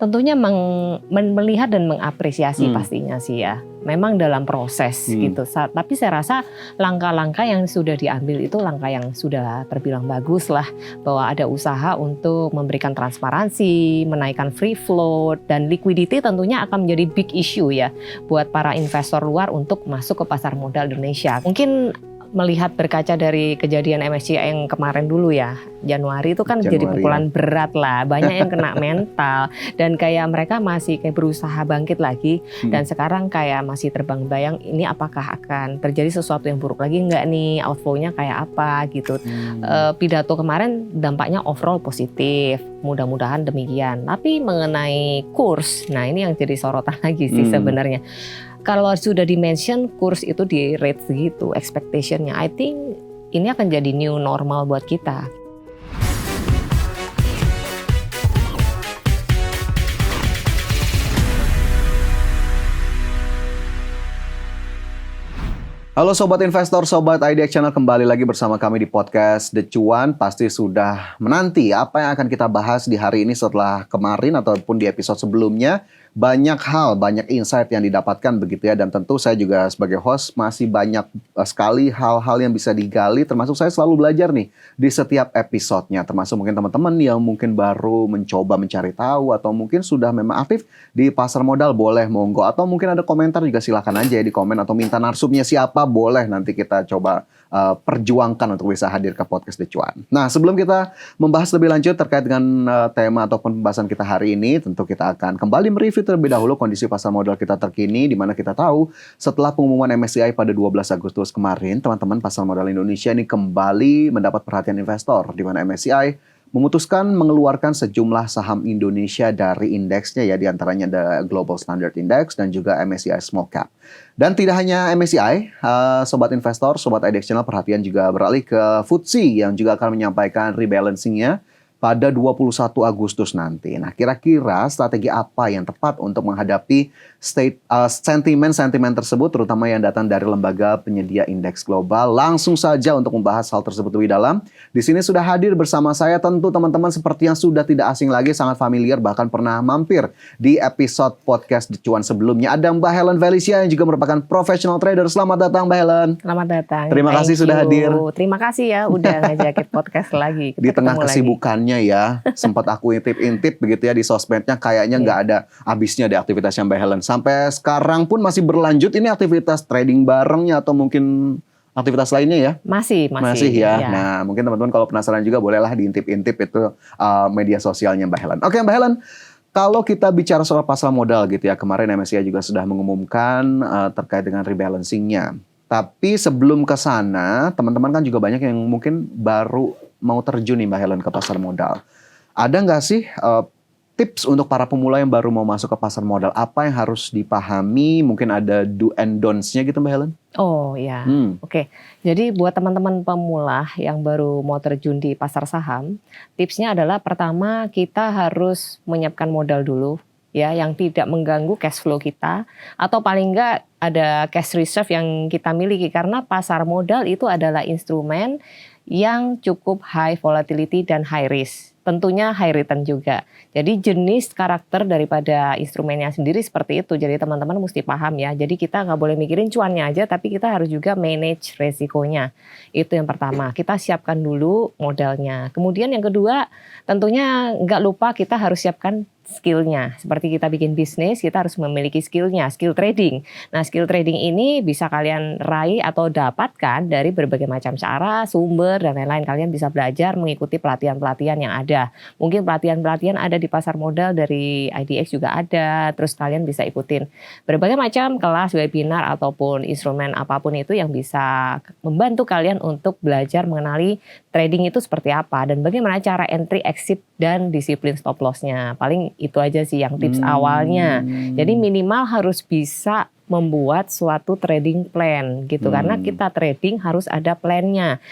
Tentunya melihat dan mengapresiasi pastinya sih ya. Memang dalam proses gitu. Tapi saya rasa langkah-langkah yang sudah diambil itu langkah yang sudah terbilang bagus lah. Bahwa ada usaha untuk memberikan transparansi, menaikkan free float, dan liquidity tentunya akan menjadi big issue ya. Buat para investor luar untuk masuk ke pasar modal Indonesia. Mungkin melihat berkaca dari kejadian MSCI yang kemarin dulu ya, Januari itu kan jadi pukulan berat lah, banyak yang kena mental dan kayak mereka masih kayak berusaha bangkit lagi dan sekarang kayak masih terbang-bayang ini apakah akan terjadi sesuatu yang buruk lagi enggak nih, outflow-nya kayak apa gitu. Pidato kemarin dampaknya overall positif, mudah-mudahan demikian. Tapi mengenai kurs, nah ini yang jadi sorotan lagi sih sebenarnya. Kalau sudah di-mention kurs itu di rate segitu, expectation-nya, I think ini akan jadi new normal buat kita. Halo Sobat Investor, Sobat IDX Channel, kembali lagi bersama kami di podcast The Cuan. Pasti sudah menanti apa yang akan kita bahas di hari ini setelah kemarin ataupun di episode sebelumnya. Banyak hal, banyak insight yang didapatkan begitu ya. Dan tentu saya juga sebagai host masih banyak sekali hal-hal yang bisa digali. Termasuk saya selalu belajar nih di setiap episodenya. Termasuk mungkin teman-teman yang mungkin baru mencoba mencari tahu atau mungkin sudah memang aktif di pasar modal, boleh monggo. Atau mungkin ada komentar juga silakan aja ya di komen. Atau minta narsumnya siapa, boleh nanti kita coba perjuangkan untuk bisa hadir ke podcast The Cuan. Nah, sebelum kita membahas lebih lanjut terkait dengan tema ataupun pembahasan kita hari ini, tentu kita akan kembali mereview terlebih dahulu kondisi pasar modal kita terkini, di mana kita tahu setelah pengumuman MSCI pada 12 Agustus kemarin, teman-teman, pasar modal Indonesia ini kembali mendapat perhatian investor, di mana MSCI memutuskan mengeluarkan sejumlah saham Indonesia dari indeksnya ya, diantaranya ada Global Standard Index dan juga MSCI Small Cap. Dan tidak hanya MSCI, Sobat Investor, Sobat IDX Channel, perhatian juga beralih ke FTSE yang juga akan menyampaikan rebalancing-nya pada 21 Agustus nanti. Nah, kira-kira strategi apa yang tepat untuk menghadapi sentimen-sentimen tersebut, terutama yang datang dari lembaga penyedia indeks global? Langsung saja untuk membahas hal tersebut lebih dalam, di sini sudah hadir bersama saya tentu teman-teman seperti yang sudah tidak asing lagi, sangat familiar, bahkan pernah mampir di episode podcast The Cuan sebelumnya. Ada Mbak Helen Felicia yang juga merupakan professional trader. Selamat datang Mbak Helen. Selamat datang. Terima kasih sudah hadir. Terima kasih ya udah ngajakin podcast lagi. Di tengah kesibukannya ya, sempat aku intip-intip begitu ya di sosmednya, kayaknya nggak ada habisnya deh aktivitasnya Mbak Helen. Sampai sekarang pun masih berlanjut ini aktivitas trading barengnya atau mungkin aktivitas lainnya ya? Masih ya. Nah, mungkin teman-teman kalau penasaran juga bolehlah diintip-intip itu media sosialnya Mbak Helen. Oke Mbak Helen, kalau kita bicara soal pasar modal gitu ya, kemarin MSCI juga sudah mengumumkan terkait dengan rebalancing-nya. Tapi sebelum ke sana, teman-teman kan juga banyak yang mungkin baru mau terjun nih Mbak Helen ke pasar modal. Ada nggak sih tips untuk para pemula yang baru mau masuk ke pasar modal? Apa yang harus dipahami? Mungkin ada do and don'ts-nya gitu Mbak Helen? Oh ya, oke. Jadi buat teman-teman pemula yang baru mau terjun di pasar saham, tipsnya adalah pertama kita harus menyiapkan modal dulu ya, yang tidak mengganggu cash flow kita, atau paling enggak ada cash reserve yang kita miliki, karena pasar modal itu adalah instrumen yang cukup high volatility dan high risk. Tentunya high return juga. Jadi jenis karakter daripada instrumennya sendiri seperti itu. Jadi teman-teman mesti paham ya. Jadi kita nggak boleh mikirin cuannya aja, tapi kita harus juga manage resikonya. Itu yang pertama. Kita siapkan dulu modalnya. Kemudian yang kedua, tentunya nggak lupa kita harus siapkan skill-nya. Seperti kita bikin bisnis, kita harus memiliki skill-nya, skill trading. Nah, skill trading ini bisa kalian raih atau dapatkan dari berbagai macam cara, sumber, dan lain-lain. Kalian bisa belajar mengikuti pelatihan-pelatihan yang ada. Mungkin pelatihan-pelatihan ada di pasar modal dari IDX juga ada. Terus kalian bisa ikutin berbagai macam kelas, webinar, ataupun instrumen apapun itu yang bisa membantu kalian untuk belajar mengenali trading itu seperti apa. Dan bagaimana cara entry, exit, dan disiplin stop loss-nya. Paling itu aja sih yang tips awalnya. Jadi minimal harus bisa membuat suatu trading plan gitu. Karena kita trading harus ada plannya.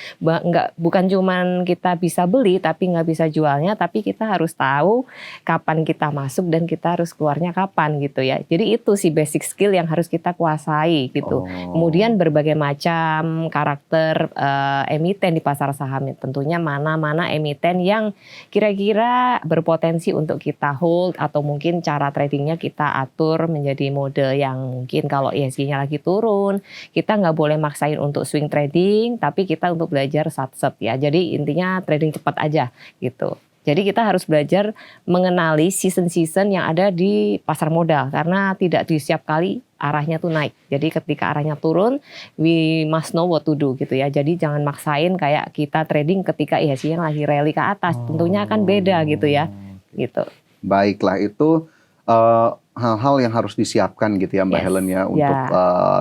Bukan cuman kita bisa beli tapi nggak bisa jualnya, tapi kita harus tahu kapan kita masuk dan kita harus keluarnya kapan gitu ya. Jadi itu sih basic skill yang harus kita kuasai gitu. Kemudian berbagai macam karakter emiten di pasar saham, tentunya mana-mana emiten yang kira-kira berpotensi untuk kita hold atau mungkin cara tradingnya kita atur menjadi mode yang mungkin kalau IHSG-nya lagi turun, kita nggak boleh maksain untuk swing trading, tapi kita untuk belajar sat-set ya. Jadi intinya trading cepat aja gitu. Jadi kita harus belajar mengenali season-season yang ada di pasar modal karena tidak di setiap kali arahnya tuh naik. Jadi ketika arahnya turun, we must know what to do gitu ya. Jadi jangan maksain kayak kita trading ketika IHSG yang lagi rally ke atas. Tentunya akan beda gitu ya. Gitu. Baiklah, itu hal-hal yang harus disiapkan gitu ya Mbak Helen ya untuk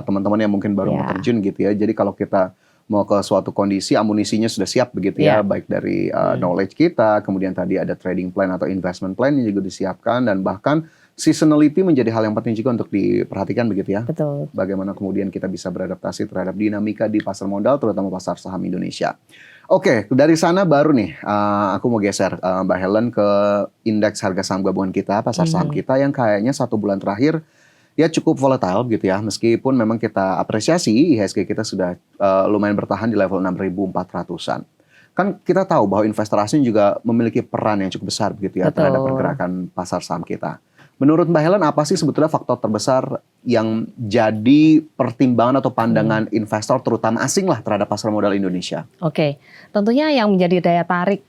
teman-teman yang mungkin baru mau terjun gitu ya. Jadi kalau kita mau ke suatu kondisi, amunisinya sudah siap begitu ya, baik dari knowledge kita, kemudian tadi ada trading plan atau investment plan yang juga disiapkan, dan bahkan seasonality menjadi hal yang penting juga untuk diperhatikan begitu ya. Betul. Bagaimana kemudian kita bisa beradaptasi terhadap dinamika di pasar modal, terutama pasar saham Indonesia. Oke, dari sana baru nih aku mau geser Mbak Helen ke indeks harga saham gabungan kita, pasar saham kita yang kayaknya 1 bulan terakhir ya cukup volatile gitu ya, meskipun memang kita apresiasi IHSG kita sudah lumayan bertahan di level 6.400-an. Kan kita tahu bahwa investor asing juga memiliki peran yang cukup besar begitu ya terhadap pergerakan pasar saham kita. Menurut Mbak Helen, apa sih sebetulnya faktor terbesar yang jadi pertimbangan atau pandangan investor terutama asing lah terhadap pasar modal Indonesia? Oke, tentunya yang menjadi daya tarik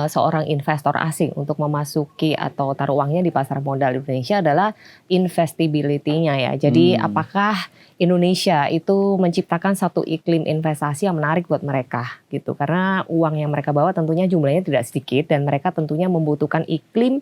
seorang investor asing untuk memasuki atau taruh uangnya di pasar modal Indonesia adalah investability-nya ya. Jadi apakah Indonesia itu menciptakan satu iklim investasi yang menarik buat mereka gitu. Karena uang yang mereka bawa tentunya jumlahnya tidak sedikit dan mereka tentunya membutuhkan iklim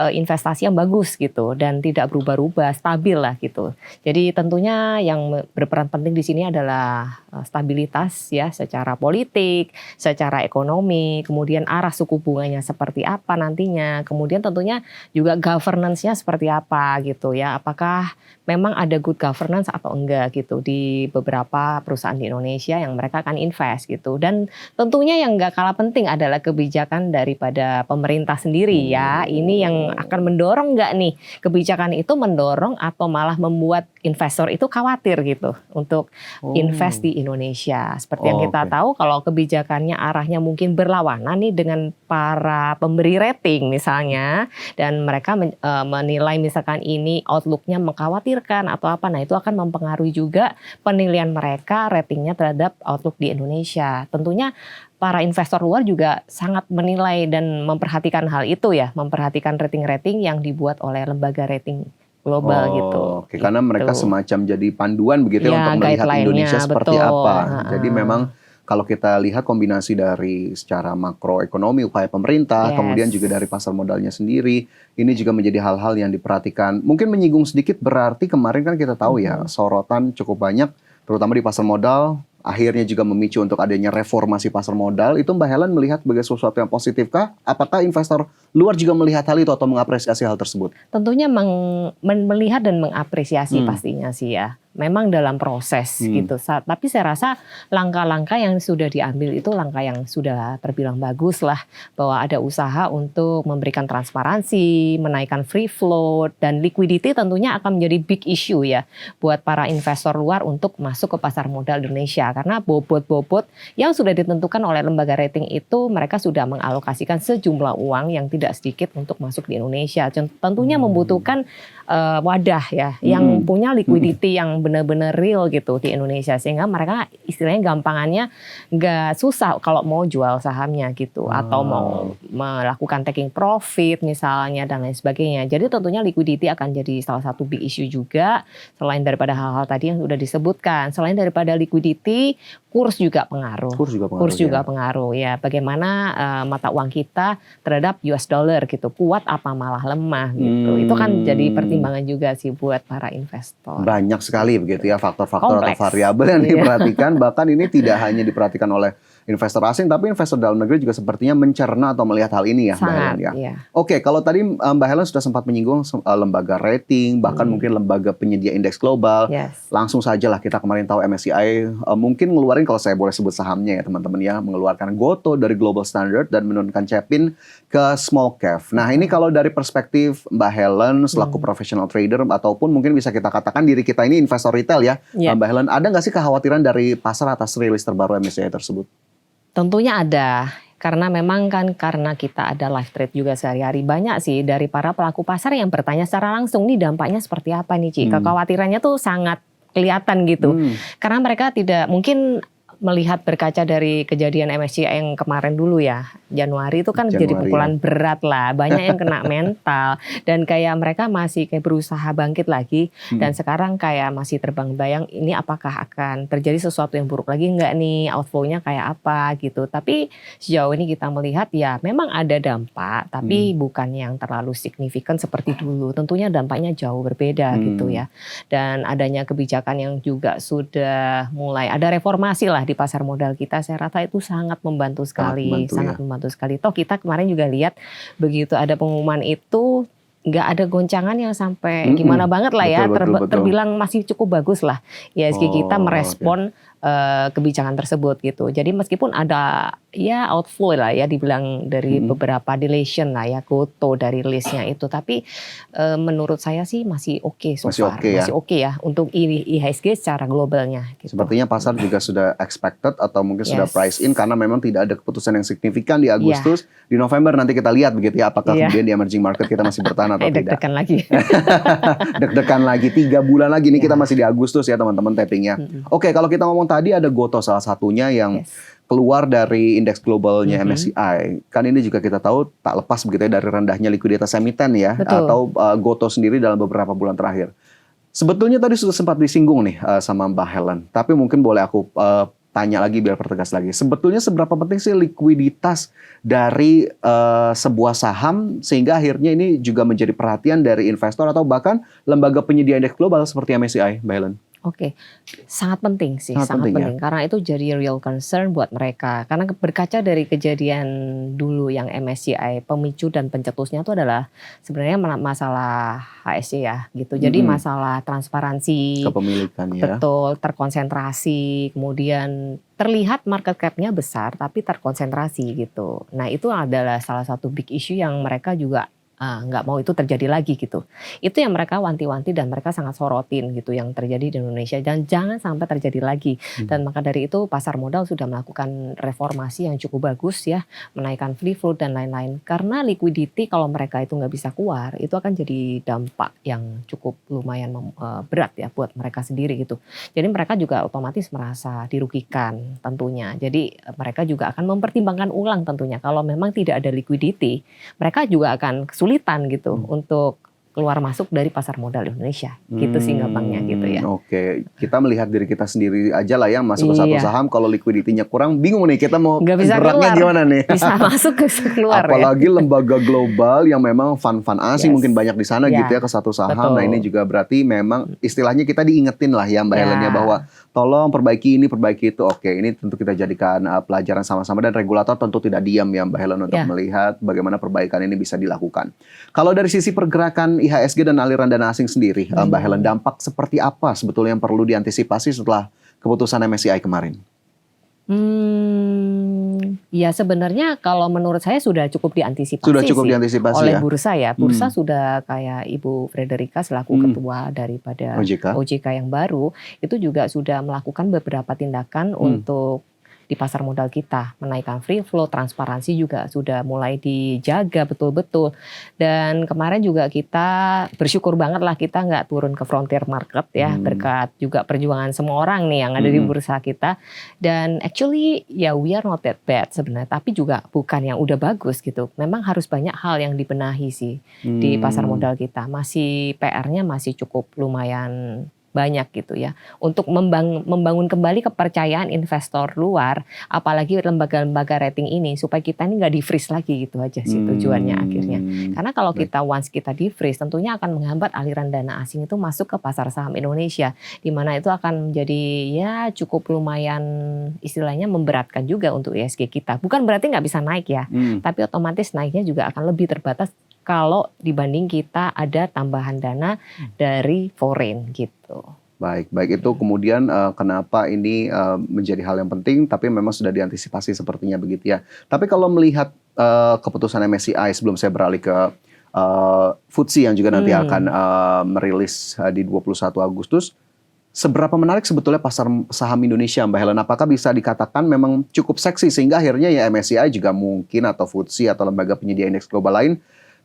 investasi yang bagus gitu dan tidak berubah-ubah, stabil lah gitu. Jadi tentunya yang berperan penting di sini adalah stabilitas ya secara politik, secara ekonomi, kemudian arah suku bunganya seperti apa nantinya, kemudian tentunya juga governance-nya seperti apa gitu ya. Apakah memang ada good governance atau enggak gitu di beberapa perusahaan di Indonesia yang mereka akan invest gitu. Dan tentunya yang enggak kalah penting adalah kebijakan daripada pemerintah sendiri ya. Ini yang akan mendorong nggak nih kebijakan itu mendorong atau malah membuat investor itu khawatir gitu untuk invest di Indonesia. Seperti yang kita tahu kalau kebijakannya arahnya mungkin berlawanan nih dengan para pemberi rating misalnya dan mereka menilai misalkan ini outlook-nya mengkhawatirkan atau apa, nah itu akan mempengaruhi juga penilaian mereka ratingnya terhadap outlook di Indonesia. Tentunya para investor luar juga sangat menilai dan memperhatikan hal itu ya, memperhatikan rating-rating yang dibuat oleh lembaga rating global gitu. Oke, karena mereka semacam jadi panduan begitu ya untuk melihat Indonesia seperti apa. Jadi memang kalau kita lihat kombinasi dari secara makroekonomi upaya pemerintah, kemudian juga dari pasar modalnya sendiri, ini juga menjadi hal-hal yang diperhatikan. Mungkin menyinggung sedikit, berarti kemarin kan kita tahu ya sorotan cukup banyak, terutama di pasar modal. Akhirnya juga memicu untuk adanya reformasi pasar modal. Itu Mbak Helen melihat sebagai sesuatu yang positifkah? Apakah investor luar juga melihat hal itu atau mengapresiasi hal tersebut? Tentunya melihat dan mengapresiasi pastinya sih ya. Memang dalam proses gitu. Tapi saya rasa langkah-langkah yang sudah diambil itu langkah yang sudah terbilang bagus lah. Bahwa ada usaha untuk memberikan transparansi, menaikkan free float, dan liquidity tentunya akan menjadi big issue ya. Buat para investor luar untuk masuk ke pasar modal Indonesia. Karena bobot-bobot yang sudah ditentukan oleh lembaga rating itu mereka sudah mengalokasikan sejumlah uang yang tidak sedikit untuk masuk di Indonesia. Tentunya membutuhkan wadah ya yang punya liquidity yang benar-benar real gitu di Indonesia sehingga mereka istilahnya gampangannya nggak susah kalau mau jual sahamnya gitu atau mau melakukan taking profit misalnya dan lain sebagainya. Jadi tentunya liquidity akan jadi salah satu big issue juga selain daripada hal-hal tadi yang sudah disebutkan. Selain daripada liquidity, kurs juga pengaruh. Kurs juga pengaruh ya. Bagaimana mata uang kita terhadap US dollar gitu, kuat apa malah lemah gitu. Itu kan jadi pertimbangan juga sih buat para investor. Banyak sekali begitu ya faktor-faktor atau variabel yang diperhatikan. Bahkan ini tidak hanya diperhatikan oleh investor asing, tapi investor dalam negeri juga sepertinya mencerna atau melihat hal ini ya, Mbak Helen Sangat, ya. iya. Oke, kalau tadi Mbak Helen sudah sempat menyinggung lembaga rating, bahkan mungkin lembaga penyedia indeks global. Yes. Langsung saja lah kita kemarin tahu MSCI mungkin ngeluarin, kalau saya boleh sebut sahamnya ya teman-teman ya, mengeluarkan GOTO dari Global Standard dan menurunkan Cepin ke Small Cap. Nah ini kalau dari perspektif Mbak Helen selaku professional trader ataupun mungkin bisa kita katakan diri kita ini investor retail ya, Iya. Mbak Helen, ada nggak sih kekhawatiran dari pasar atas rilis terbaru MSCI tersebut? Tentunya ada, karena memang kan karena kita ada live trade juga sehari-hari, banyak sih dari para pelaku pasar yang bertanya secara langsung nih dampaknya seperti apa nih Ci. Kekhawatirannya tuh sangat kelihatan gitu. Karena mereka tidak mungkin melihat berkaca dari kejadian MSCI yang kemarin dulu ya, Januari itu kan jadi Januari, pukulan berat lah, banyak yang kena mental dan kayak mereka masih kayak berusaha bangkit lagi dan sekarang kayak masih terbang-bayang ini apakah akan terjadi sesuatu yang buruk lagi enggak nih, outflow-nya kayak apa gitu. Tapi sejauh ini kita melihat ya memang ada dampak tapi bukan yang terlalu signifikan seperti dulu. Tentunya dampaknya jauh berbeda gitu ya. Dan adanya kebijakan yang juga sudah mulai ada reformasi lah di pasar modal kita, saya rasa itu sangat membantu sekali, sangat membantu sekali. Toh kita kemarin juga lihat begitu ada pengumuman itu nggak ada goncangan yang sampai gimana banget lah ya, betul. terbilang masih cukup bagus lah IHSG kita merespon kebijakan tersebut gitu. Jadi meskipun ada ya outflow lah ya dibilang dari beberapa deletion lah ya, GOTO dari listnya itu, tapi menurut saya sih masih oke so far. Masih oke ya untuk IHSG secara globalnya gitu. Sepertinya pasar juga sudah expected atau mungkin sudah price in karena memang tidak ada keputusan yang signifikan di Agustus. Di November nanti kita lihat begitu ya, apakah kemudian di emerging market kita masih bertahan atau tidak. Deg-degan lagi. Deg-degan lagi 3 bulan lagi nih kita masih di Agustus ya teman-teman tappingnya. Oke, kalau kita ngomong tadi ada GOTO salah satunya yang keluar dari indeks globalnya MSCI. Kan ini juga kita tahu tak lepas begitu ya dari rendahnya likuiditas emiten ya. Betul. Atau GOTO sendiri dalam beberapa bulan terakhir. Sebetulnya tadi sudah sempat disinggung nih sama Mbak Helen. Tapi mungkin boleh aku tanya lagi biar pertegas lagi. Sebetulnya seberapa penting sih likuiditas dari sebuah saham sehingga akhirnya ini juga menjadi perhatian dari investor atau bahkan lembaga penyedia indeks global seperti MSCI, Mbak Helen? Oke, sangat penting sih, Sangat penting ya? karena itu jadi real concern buat mereka. Karena berkaca dari kejadian dulu yang MSCI, pemicu dan pencetusnya itu adalah sebenarnya masalah HSC ya, gitu. Jadi masalah transparansi, Kepemilikan ya. betul, terkonsentrasi, kemudian terlihat market cap-nya besar tapi terkonsentrasi gitu. Nah itu adalah salah satu big issue yang mereka juga nggak mau itu terjadi lagi gitu. Itu yang mereka wanti-wanti dan mereka sangat sorotin gitu yang terjadi di Indonesia dan jangan sampai terjadi lagi. Dan maka dari itu pasar modal sudah melakukan reformasi yang cukup bagus ya, menaikkan free float dan lain-lain. Karena liquidity kalau mereka itu nggak bisa keluar itu akan jadi dampak yang cukup lumayan berat ya buat mereka sendiri gitu. Jadi mereka juga otomatis merasa dirugikan tentunya. Jadi mereka juga akan mempertimbangkan ulang tentunya kalau memang tidak ada liquidity, mereka juga akan kesulitan gitu untuk keluar masuk dari pasar modal Indonesia. Gitu sih gampangnya gitu ya. Oke, kita melihat diri kita sendiri aja lah ya masuk ke satu saham kalau liquidity-nya kurang bingung nih kita mau geraknya gimana nih. Bisa masuk ke keluar apalagi ya. lembaga global yang memang fund asing mungkin banyak di sana gitu ya ke satu saham. Betul. Nah ini juga berarti memang istilahnya kita diingetin lah ya Mbak Helen ya bahwa tolong perbaiki ini perbaiki itu. Oke, ini tentu kita jadikan pelajaran sama-sama dan regulator tentu tidak diam ya Mbak Helen untuk melihat bagaimana perbaikan ini bisa dilakukan. Kalau dari sisi pergerakan IHSG dan aliran dana asing sendiri, Mbak Helen, dampak seperti apa sebetulnya yang perlu diantisipasi setelah keputusan MSCI kemarin? Ya sebenarnya kalau menurut saya sudah cukup diantisipasi. Sudah cukup diantisipasi oleh bursa ya. Bursa sudah kayak Ibu Frederica selaku ketua daripada OJK yang baru, itu juga sudah melakukan beberapa tindakan untuk di pasar modal kita, menaikkan free flow, transparansi juga sudah mulai dijaga betul-betul. Dan kemarin juga kita bersyukur banget lah kita nggak turun ke frontier market ya, berkat juga perjuangan semua orang nih yang ada di bursa kita. Dan actually ya we are not that bad sebenarnya, tapi juga bukan yang udah bagus gitu. Memang harus banyak hal yang dibenahi sih di pasar modal kita. Masih PR-nya masih cukup lumayan banyak gitu ya untuk membangun kembali kepercayaan investor luar, apalagi lembaga-lembaga rating ini supaya kita ini nggak di freeze lagi gitu aja sih tujuannya akhirnya. Karena kalau kita once kita di freeze tentunya akan menghambat aliran dana asing itu masuk ke pasar saham Indonesia, di mana itu akan menjadi ya cukup lumayan istilahnya memberatkan juga untuk IHSG kita. Bukan berarti nggak bisa naik ya, tapi otomatis naiknya juga akan lebih terbatas kalau dibanding kita ada tambahan dana dari foreign gitu. Baik itu kemudian kenapa ini menjadi hal yang penting, tapi memang sudah diantisipasi sepertinya begitu ya. Tapi kalau melihat keputusan MSCI sebelum saya beralih ke FTSE yang juga nanti akan merilis di 21 Agustus, seberapa menarik sebetulnya pasar saham Indonesia, Mbak Helen? Apakah bisa dikatakan memang cukup seksi sehingga akhirnya ya MSCI juga mungkin atau FTSE atau lembaga penyedia indeks global lain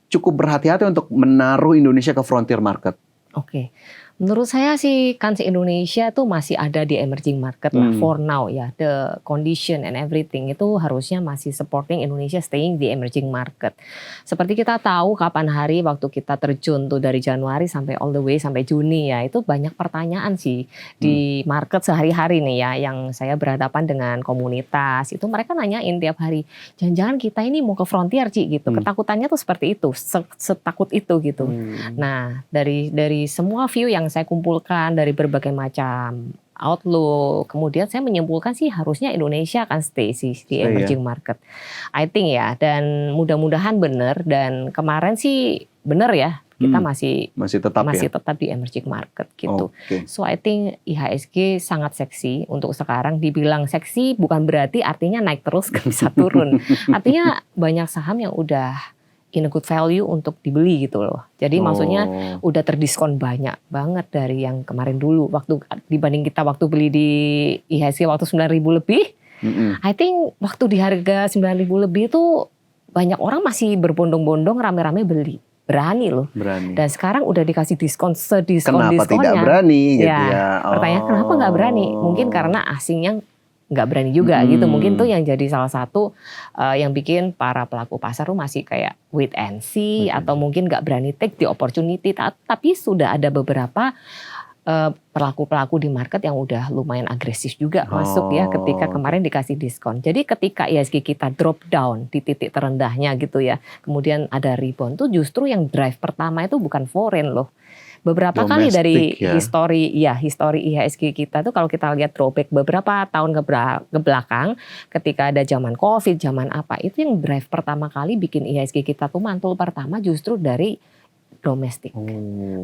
cukup berhati-hati untuk menaruh Indonesia ke frontier market? Oke. Menurut saya sih kans Indonesia tuh masih ada di emerging market lah for now ya. The condition and everything itu harusnya masih supporting Indonesia staying di emerging market. Seperti kita tahu kapan hari waktu kita terjun tuh dari Januari sampai all the way sampai Juni ya. Itu banyak pertanyaan sih di market sehari-hari nih ya. Yang saya berhadapan dengan komunitas itu mereka nanyain tiap hari. Jangan-jangan kita ini mau ke frontier Ci gitu. Ketakutannya tuh seperti itu. Setakut itu gitu. Nah dari semua view yang saya kumpulkan dari berbagai macam outlook, kemudian saya menyimpulkan sih harusnya Indonesia akan stay sih di emerging market. I think ya, dan mudah-mudahan benar, dan kemarin sih benar ya, kita masih tetap di emerging market gitu. So I think IHSG sangat seksi untuk sekarang. Dibilang seksi bukan berarti artinya naik terus gak bisa turun. Artinya banyak saham yang udah in a good value untuk dibeli gitu loh. Jadi maksudnya udah terdiskon banyak banget dari yang kemarin dulu. Waktu dibanding kita waktu beli di IHSG waktu 9.000 lebih. I think waktu di harga 9.000 lebih itu banyak orang masih berbondong-bondong rame-rame beli. Berani loh. Dan sekarang udah dikasih diskon Kenapa diskonnya. tidak berani gitu ya? Pertanyaan kenapa nggak berani? Mungkin karena asingnya nggak berani juga gitu. Mungkin tuh yang jadi salah satu yang bikin para pelaku pasar tuh masih kayak wait and see, atau mungkin nggak berani take the opportunity. Tapi sudah ada beberapa pelaku-pelaku di market yang udah lumayan agresif juga masuk ya ketika kemarin dikasih diskon. Jadi ketika IHSG kita drop down di titik terendahnya gitu ya, kemudian ada rebound tuh justru yang drive pertama itu bukan foreign loh. Beberapa kali dari histori IHSG kita tuh kalau kita lihat throwback beberapa tahun ke belakang, ketika ada zaman Covid, zaman apa, itu yang drive pertama kali bikin IHSG kita tuh mantul pertama justru dari domestik,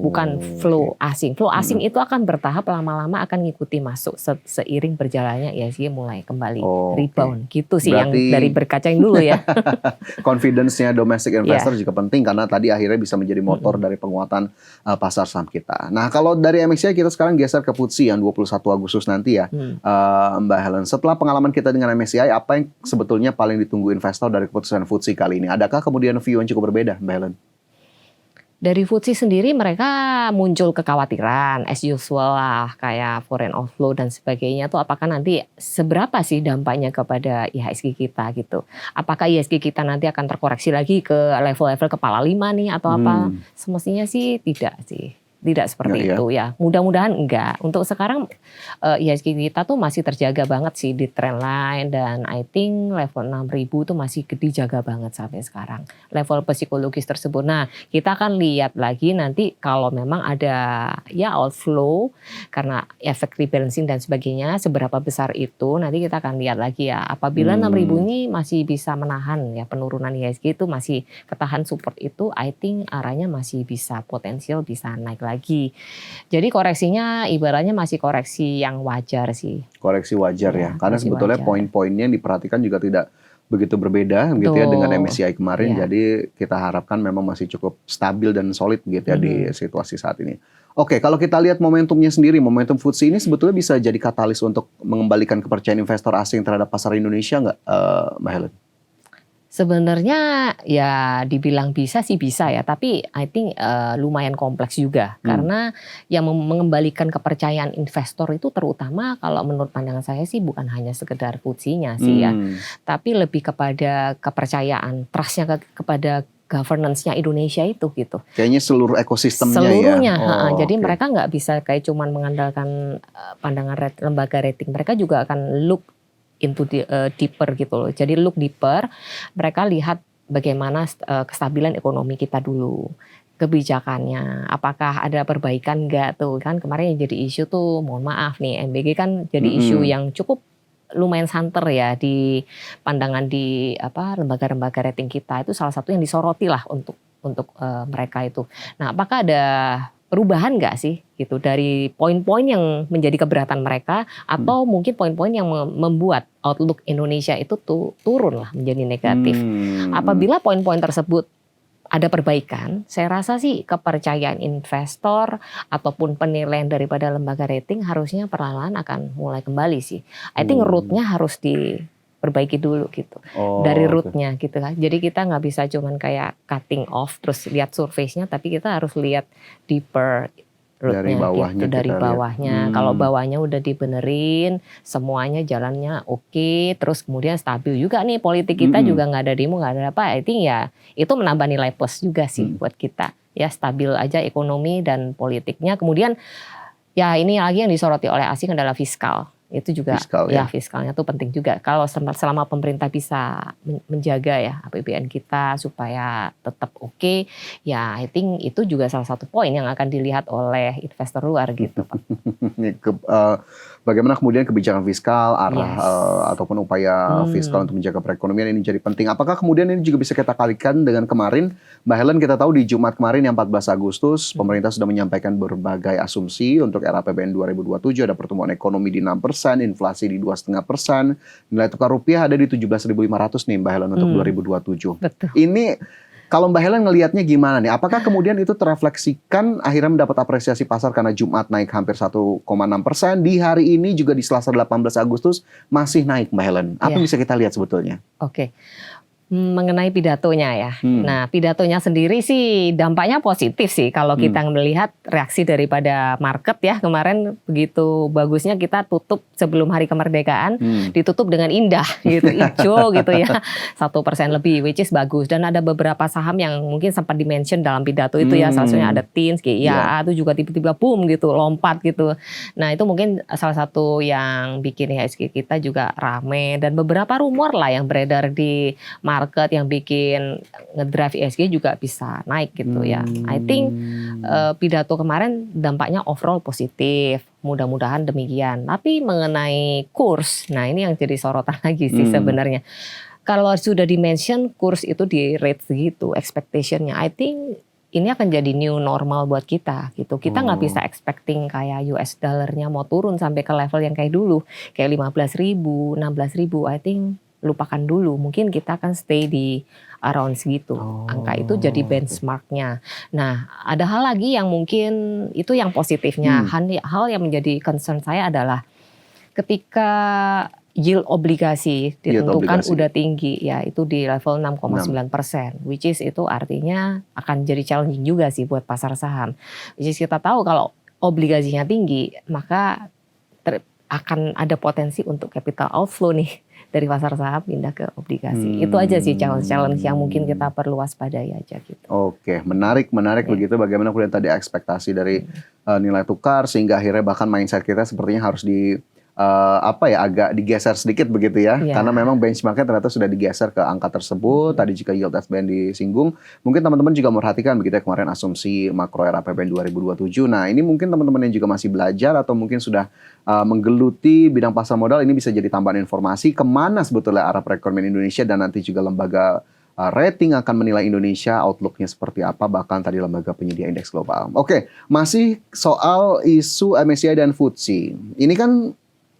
bukan flow asing. Flow asing itu akan bertahap, lama-lama akan ngikuti masuk seiring berjalannya IHSG mulai kembali rebound. Gitu sih yang dari berkacain dulu ya. Confidence-nya domestic investor juga penting karena tadi akhirnya bisa menjadi motor dari penguatan pasar saham kita. Nah, kalau dari MSCI kita sekarang geser ke FTSE yang 21 Agustus nanti ya, Mbak Helen. Setelah pengalaman kita dengan MSCI, apa yang sebetulnya paling ditunggu investor dari keputusan FTSE kali ini? Adakah kemudian view yang cukup berbeda, Mbak Helen? Dari FTSE sendiri mereka muncul kekhawatiran as usual lah, kayak foreign outflow dan sebagainya tuh apakah nanti seberapa sih dampaknya kepada IHSG kita gitu. Apakah IHSG kita nanti akan terkoreksi lagi ke level-level kepala 5 nih atau apa? Semestinya sih tidak sih. Tidak seperti itu ya. Mudah-mudahan enggak. Untuk sekarang IHSG kita tuh masih terjaga banget sih di trend line, dan I think level 6.000 tuh masih dijaga banget sampai sekarang. Level psikologis tersebut. Nah, kita akan lihat lagi nanti kalau memang ada ya outflow karena efek rebalancing dan sebagainya, seberapa besar itu nanti kita akan lihat lagi ya. Apabila 6.000 ini masih bisa menahan ya penurunan IHSG itu masih ketahan support itu, I think arahnya masih bisa potensial bisa naik lagi. Jadi koreksinya ibaratnya masih koreksi yang wajar sih. Koreksi wajar ya. Karena sebetulnya poin-poinnya yang diperhatikan juga tidak begitu berbeda gitu ya dengan MSCI kemarin. Jadi kita harapkan memang masih cukup stabil dan solid gitu ya di situasi saat ini. Oke, kalau kita lihat momentumnya sendiri, momentum FTSE ini sebetulnya bisa jadi katalis untuk mengembalikan kepercayaan investor asing terhadap pasar Indonesia nggak, Mbak Helen? Sebenarnya ya dibilang bisa sih bisa ya, tapi I think lumayan kompleks juga. Karena yang mengembalikan kepercayaan investor itu terutama kalau menurut pandangan saya sih bukan hanya sekedar FTSE-nya sih ya. Tapi lebih kepada kepercayaan, trust-nya kepada governance-nya Indonesia itu gitu. Kayaknya seluruh ekosistemnya Seluruhnya, ya. jadi Oke. mereka nggak bisa kayak cuman mengandalkan pandangan lembaga rating. Mereka juga akan look into deeper gitu loh. Jadi look deeper, mereka lihat bagaimana kestabilan ekonomi kita dulu, kebijakannya, apakah ada perbaikan nggak tuh kan kemarin yang jadi isu tuh, mohon maaf nih MBG kan jadi isu yang cukup lumayan santer ya di pandangan di lembaga-lembaga rating kita, itu salah satu yang disoroti lah untuk mereka itu. Nah, apakah ada perubahan nggak sih gitu dari poin-poin yang menjadi keberatan mereka, atau mungkin poin-poin yang membuat outlook Indonesia itu turun lah menjadi negatif. Apabila poin-poin tersebut ada perbaikan, saya rasa sih kepercayaan investor ataupun penilaian daripada lembaga rating harusnya perlahan akan mulai kembali sih. I think root-nya harus diperbaiki dulu gitu. Dari root-nya gitu kan. Jadi kita nggak bisa cuman kayak cutting off terus lihat surface-nya, tapi kita harus lihat deeper root-nya dari bawahnya gitu, dari bawahnya. Kalau bawahnya udah dibenerin, semuanya jalannya oke, terus kemudian stabil juga nih politik kita juga nggak ada demo, nggak ada apa. I think ya itu menambah nilai plus juga sih buat kita. Ya stabil aja ekonomi dan politiknya. Kemudian ya ini lagi yang disoroti oleh asing adalah fiskal. Itu juga fiskalnya tuh penting juga. Kalau selama pemerintah bisa menjaga ya APBN kita supaya tetap oke, ya I think itu juga salah satu poin yang akan dilihat oleh investor luar gitu, Pak. Bagaimana kemudian kebijakan fiskal, ataupun upaya fiskal untuk menjaga perekonomian ini jadi penting. Apakah kemudian ini juga bisa kita kalikan dengan kemarin, Mbak Helen, kita tahu di Jumat kemarin yang 14 Agustus, pemerintah sudah menyampaikan berbagai asumsi untuk era APBN 2027, ada pertumbuhan ekonomi di 6%, inflasi di 2,5%, nilai tukar rupiah ada di 17.500 nih Mbak Helen untuk 2027. Betul. Ini kalau Mbak Helen ngelihatnya gimana nih? Apakah kemudian itu terefleksikan akhirnya mendapat apresiasi pasar karena Jumat naik hampir 1,6%, di hari ini juga di Selasa 18 Agustus masih naik Mbak Helen. Apa yang bisa kita lihat sebetulnya? Oke. Mengenai pidatonya ya. Nah, pidatonya sendiri sih dampaknya positif sih kalau kita melihat reaksi daripada market ya. Kemarin begitu bagusnya kita tutup sebelum hari kemerdekaan, ditutup dengan indah gitu, hijau gitu ya. 1% lebih, which is bagus. Dan ada beberapa saham yang mungkin sempat di-mention dalam pidato itu ya. Salah satunya ada TINS, GIA, itu juga tiba-tiba boom gitu, lompat gitu. Nah, itu mungkin salah satu yang bikin IHSG kita juga rame. Dan beberapa rumor lah yang beredar di market yang bikin ngedrive IHSG juga bisa naik gitu ya. I think pidato kemarin dampaknya overall positif. Mudah-mudahan demikian. Tapi mengenai kurs, nah ini yang jadi sorotan lagi sih sebenarnya. Kalau sudah di-mention kurs itu di rate segitu, expectation-nya, I think ini akan jadi new normal buat kita gitu. Kita nggak bisa expecting kayak US dollar-nya mau turun sampai ke level yang kayak dulu. Kayak 15.000, 16.000, I think lupakan dulu, mungkin kita akan stay di around segitu. Angka itu jadi benchmarknya. Nah, ada hal lagi yang mungkin itu yang positifnya. Hal yang menjadi concern saya adalah ketika yield obligasi ditentukan udah tinggi, ya itu di level 6,9%, which is itu artinya akan jadi challenging juga sih buat pasar saham. Which is kita tahu kalau obligasinya tinggi, maka akan ada potensi untuk capital outflow nih dari pasar saham pindah ke obligasi. Itu aja sih challenge yang mungkin kita perlu waspadai aja gitu. Oke, menarik begitu bagaimana kemudian tadi ekspektasi dari nilai tukar sehingga akhirnya bahkan mindset kita sepertinya harus agak digeser sedikit begitu ya. Karena memang benchmarknya ternyata sudah digeser ke angka tersebut. Tadi jika yield SBN disinggung, mungkin teman-teman juga memperhatikan begitu ya kemarin asumsi makro era APBN 2027. Nah, ini mungkin teman-teman yang juga masih belajar atau mungkin sudah menggeluti bidang pasar modal, ini bisa jadi tambahan informasi kemana sebetulnya arah perekonomian Indonesia, dan nanti juga lembaga rating akan menilai Indonesia outlook-nya seperti apa, bahkan tadi lembaga penyedia indeks global. Oke, masih soal isu MSCI dan FTSE. Ini kan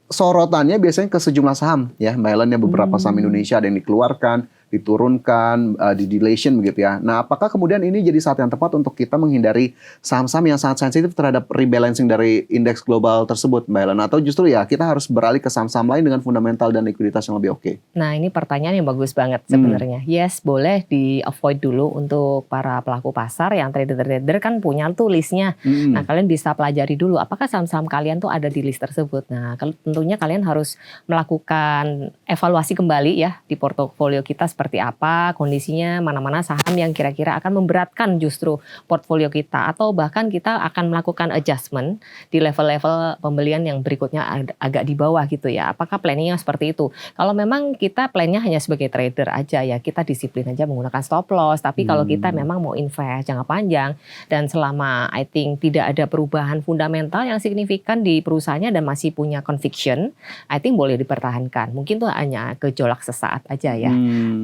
sorotannya biasanya ke sejumlah saham ya, Mbak Helen, ya, beberapa saham Indonesia ada yang dikeluarkan, diturunkan, di-delation begitu ya. Nah, apakah kemudian ini jadi saat yang tepat untuk kita menghindari saham-saham yang sangat sensitif terhadap rebalancing dari indeks global tersebut, Mbak Helen? Atau justru ya kita harus beralih ke saham-saham lain dengan fundamental dan likuiditas yang lebih oke? Nah, ini pertanyaan yang bagus banget sebenarnya. Yes, boleh di-avoid dulu untuk para pelaku pasar yang trader-trader kan punya tuh listnya. Nah, kalian bisa pelajari dulu apakah saham-saham kalian tuh ada di list tersebut. Nah, tentunya kalian harus melakukan evaluasi kembali ya di portofolio kita seperti apa kondisinya, mana-mana saham yang kira-kira akan memberatkan justru portfolio kita, atau bahkan kita akan melakukan adjustment di level-level pembelian yang berikutnya agak di bawah gitu ya. Apakah planningnya seperti itu? Kalau memang kita plannya hanya sebagai trader aja ya, kita disiplin aja menggunakan stop loss. Tapi kalau kita memang mau invest jangka panjang dan selama I think tidak ada perubahan fundamental yang signifikan di perusahaannya dan masih punya conviction, I think boleh dipertahankan. Mungkin tuh hanya gejolak sesaat aja ya.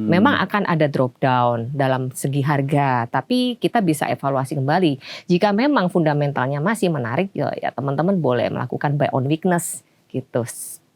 Memang akan ada drop down dalam segi harga, tapi kita bisa evaluasi kembali. Jika memang fundamentalnya masih menarik, ya teman-teman boleh melakukan buy on weakness gitu.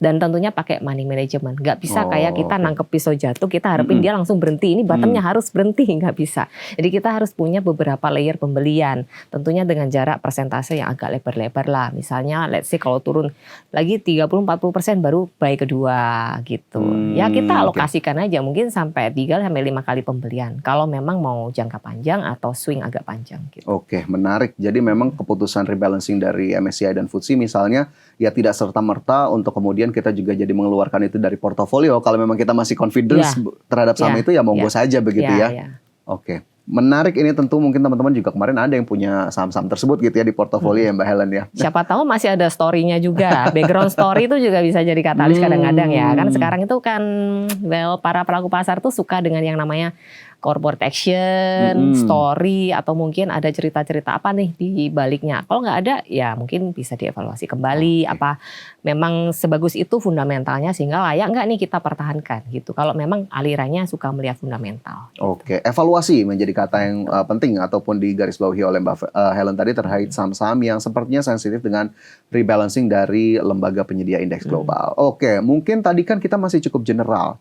Dan tentunya pakai money management. Nggak bisa kayak kita nangkep pisau jatuh, kita harapin dia langsung berhenti. Ini bottomnya harus berhenti, nggak bisa. Jadi kita harus punya beberapa layer pembelian. Tentunya dengan jarak persentase yang agak lebar-lebar lah. Misalnya let's say kalau turun lagi 30-40% baru buy kedua gitu. Ya kita alokasikan aja mungkin sampai 3-5 kali pembelian. Kalau memang mau jangka panjang atau swing agak panjang gitu. Oke, menarik. Jadi memang keputusan rebalancing dari MSCI dan FTSE misalnya ya tidak serta-merta untuk kemudian kita juga jadi mengeluarkan itu dari portofolio. Kalau memang kita masih confidence terhadap saham itu ya monggo saja begitu ya. Oke, menarik. Ini tentu mungkin teman-teman juga kemarin ada yang punya saham-saham tersebut gitu ya di portofolio ya Mbak Helen ya. Siapa tahu masih ada story-nya juga. Background story itu juga bisa jadi katalis kadang-kadang ya. Kan sekarang itu kan para pelaku pasar tuh suka dengan yang namanya corporate action, story, atau mungkin ada cerita-cerita apa nih di baliknya. Kalau nggak ada, ya mungkin bisa dievaluasi kembali. Apa memang sebagus itu fundamentalnya sehingga layak nggak nih kita pertahankan gitu. Kalau memang alirannya suka melihat fundamental. Oke, evaluasi menjadi kata yang penting ataupun digarisbawahi oleh Mbak Helen tadi terkait saham-saham yang sepertinya sensitif dengan rebalancing dari lembaga penyedia indeks global. Oke, mungkin tadi kan kita masih cukup general.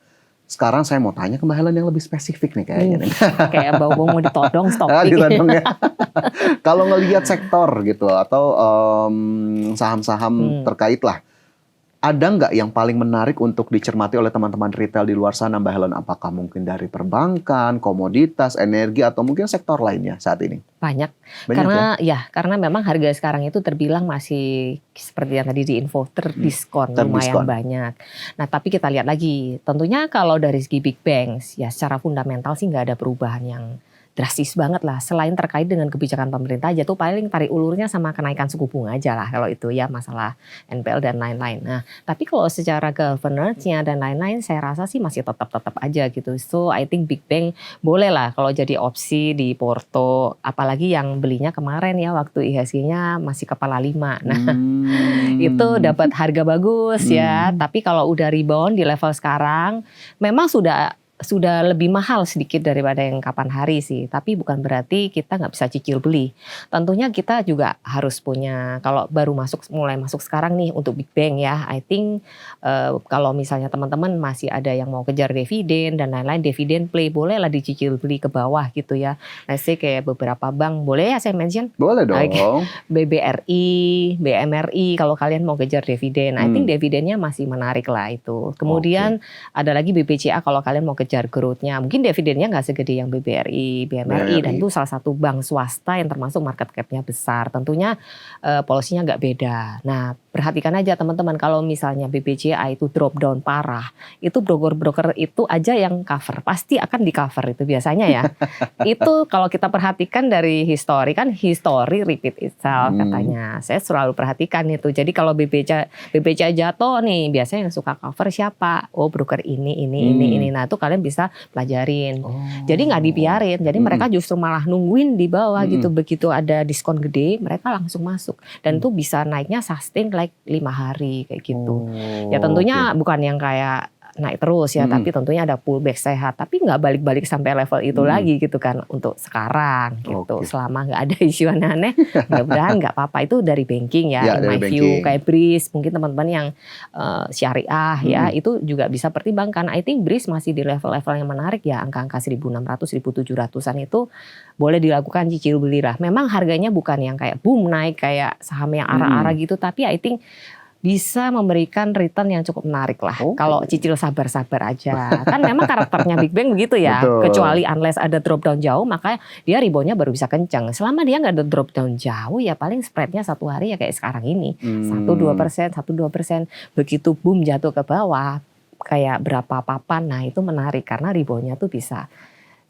Sekarang saya mau tanya ke Mbak Helen yang lebih spesifik nih kayaknya. Kayak bau-bau mau ditodong stop. Ditodong ya. Kalau ngelihat sektor gitu atau saham-saham terkait lah, ada nggak yang paling menarik untuk dicermati oleh teman-teman retail di luar sana Mbak Helen? Apakah mungkin dari perbankan, komoditas, energi, atau mungkin sektor lainnya saat ini? Banyak karena memang harga sekarang itu terbilang masih seperti yang tadi di info terdiskon lumayan banyak. Nah tapi kita lihat lagi, tentunya kalau dari segi big banks ya secara fundamental sih nggak ada perubahan yang drastis banget lah, selain terkait dengan kebijakan pemerintah aja tuh paling tarik ulurnya sama kenaikan suku bunga aja lah kalau itu ya masalah NPL dan lain-lain. Nah tapi kalau secara governance-nya dan lain-lain saya rasa sih masih tetap aja gitu. So I think big bank boleh lah kalau jadi opsi di Porto, apalagi yang belinya kemarin ya waktu IHSG-nya masih kepala 5. Nah itu dapat harga bagus ya, tapi kalau udah rebound di level sekarang memang sudah lebih mahal sedikit daripada yang kapan hari sih. Tapi bukan berarti kita nggak bisa cicil beli. Tentunya kita juga harus punya, kalau baru mulai masuk sekarang nih untuk big bank ya. I think kalau misalnya teman-teman masih ada yang mau kejar dividen dan lain-lain, dividen play boleh lah dicicil beli ke bawah gitu ya. Let's say kayak beberapa bank, boleh ya saya mention? Boleh dong. BBRI, BMRI kalau kalian mau kejar dividen. I think dividennya masih menarik lah itu. Kemudian ada lagi BBCA kalau kalian mau kejar growth-nya. Mungkin dividennya nggak segede yang BBRI, BMRI, dan itu salah satu bank swasta yang termasuk market cap-nya besar. Tentunya polisinya nggak beda. Nah, perhatikan aja teman-teman, kalau misalnya BBCA itu drop down parah, itu broker-broker itu aja yang cover. Pasti akan di cover itu biasanya ya. Itu kalau kita perhatikan dari history, kan history repeat itself katanya. Saya selalu perhatikan itu. Jadi kalau BBCA jatuh nih, biasanya yang suka cover siapa? Oh, broker ini. Nah, itu kalian bisa pelajarin. Jadi nggak dibiarin. Jadi mereka justru malah nungguin di bawah gitu. Begitu ada diskon gede, mereka langsung masuk. Dan itu bisa naiknya sustain like 5 hari kayak gitu. Ya tentunya bukan yang kayak naik terus ya, tapi tentunya ada pullback sehat. Tapi nggak balik-balik sampai level itu lagi gitu kan untuk sekarang gitu. Selama nggak ada isu aneh-aneh, mudah-mudahan nggak apa-apa. Itu dari banking ya, in my view. Kayak BRIS, mungkin teman-teman yang syariah ya, itu juga bisa pertimbangkan. I think BRIS masih di level-level yang menarik ya, angka-angka 1.600, 1.700-an itu boleh dilakukan cicil beli lah. Memang harganya bukan yang kayak boom naik kayak saham yang arah-arah gitu, tapi I think bisa memberikan return yang cukup menarik lah. Kalau cicil sabar-sabar aja. Kan memang karakternya Big Bang begitu ya. Betul. Kecuali unless ada drop down jauh, maka dia reboundnya baru bisa kencang. Selama dia nggak ada drop down jauh, ya paling spreadnya satu hari ya kayak sekarang ini. 1-2%. Begitu boom jatuh ke bawah, kayak berapa papan. Nah itu menarik karena reboundnya tuh bisa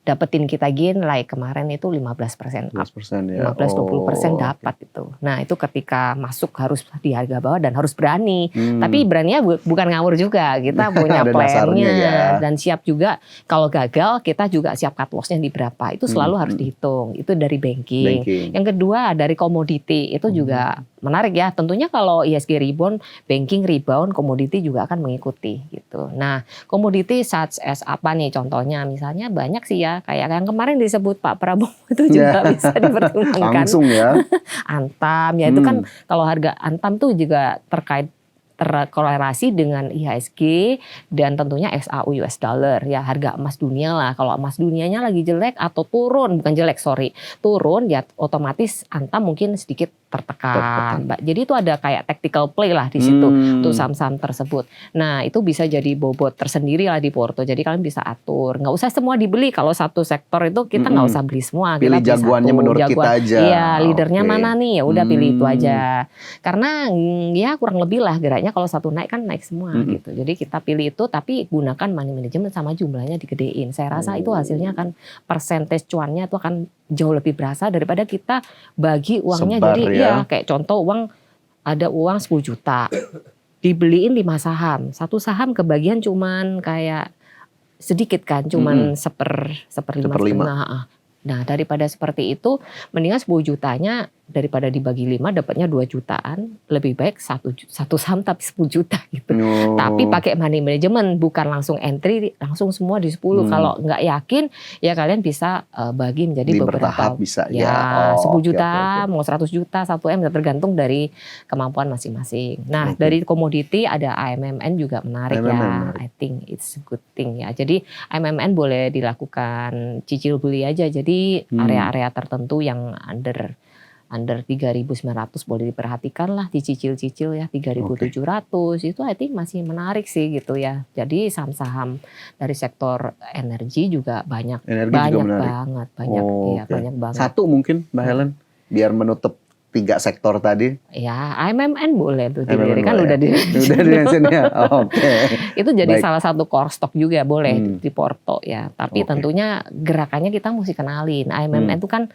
dapetin kita gain like kemarin itu 15% up. 15% ya. 15-20% dapat itu. Nah itu ketika masuk harus di harga bawah dan harus berani. Tapi beraninya bukan ngawur juga. Kita punya Ada dasarnya plannya ya. dan siap juga kalau gagal kita juga siap cut lossnya di berapa. Itu selalu harus dihitung. Itu dari banking. Yang kedua dari komoditi itu juga menarik ya. Tentunya kalau ISG rebound, banking rebound, komoditi juga akan mengikuti gitu. Nah komoditi such as apa nih contohnya? Misalnya banyak sih ya. Kayak yang kemarin disebut Pak Prabowo itu juga bisa dipertimbangkan. Langsung ya. Antam ya itu kan kalau harga Antam tuh juga terkorelasi dengan IHSG dan tentunya XAU US dollar ya harga emas dunia lah. Kalau emas dunianya lagi jelek atau turun, bukan jelek turun ya otomatis Antam mungkin sedikit tertekan. Jadi itu ada kayak tactical play lah di situ untuk saham-saham tersebut. Nah itu bisa jadi bobot tersendiri lah di porto. Jadi kalian bisa atur. Nggak usah semua dibeli. Kalau satu sektor itu kita nggak usah beli semua. Pilih kita jagoannya menurut kita aja. Iya leadernya mana nih ya udah pilih itu aja. Karena ya kurang lebih lah geraknya kalau satu naik kan naik semua gitu. Jadi kita pilih itu tapi gunakan money management sama jumlahnya digedein. Saya rasa itu hasilnya kan percentage cuannya itu akan jauh lebih berasa daripada kita bagi uangnya. Sebar, jadi ya kayak contoh ada uang 10 juta dibeliin 5 saham. Satu saham kebagian cuman kayak sedikit kan, cuman seperlima. Nah daripada seperti itu mendingan 10 jutanya daripada dibagi 5 dapatnya 2 jutaan, lebih baik satu saham tapi 10 juta gitu. Tapi pakai money management, bukan langsung entry langsung semua di 10. Kalau nggak yakin ya kalian bisa bagi menjadi beberapa. Bisa ya. 10 juta, mau 100 juta, 1 M tergantung dari kemampuan masing-masing. Nah, dari komoditi ada AMMN juga menarik ya. I think it's a good thing ya. Jadi AMMN boleh dilakukan cicil beli aja. Jadi area-area tertentu yang under 3.900 boleh diperhatikan lah dicicil-cicil ya 3.700 itu I think masih menarik sih gitu ya. Jadi saham-saham dari sektor energi juga banyak banget. Satu mungkin Mbak Helen biar menutup 3 sektor tadi. Ya AMMN boleh tuh dilirik kan udah di ya. Itu jadi salah satu core stock juga boleh di porto ya. Tapi tentunya gerakannya kita mesti kenalin. AMMN itu kan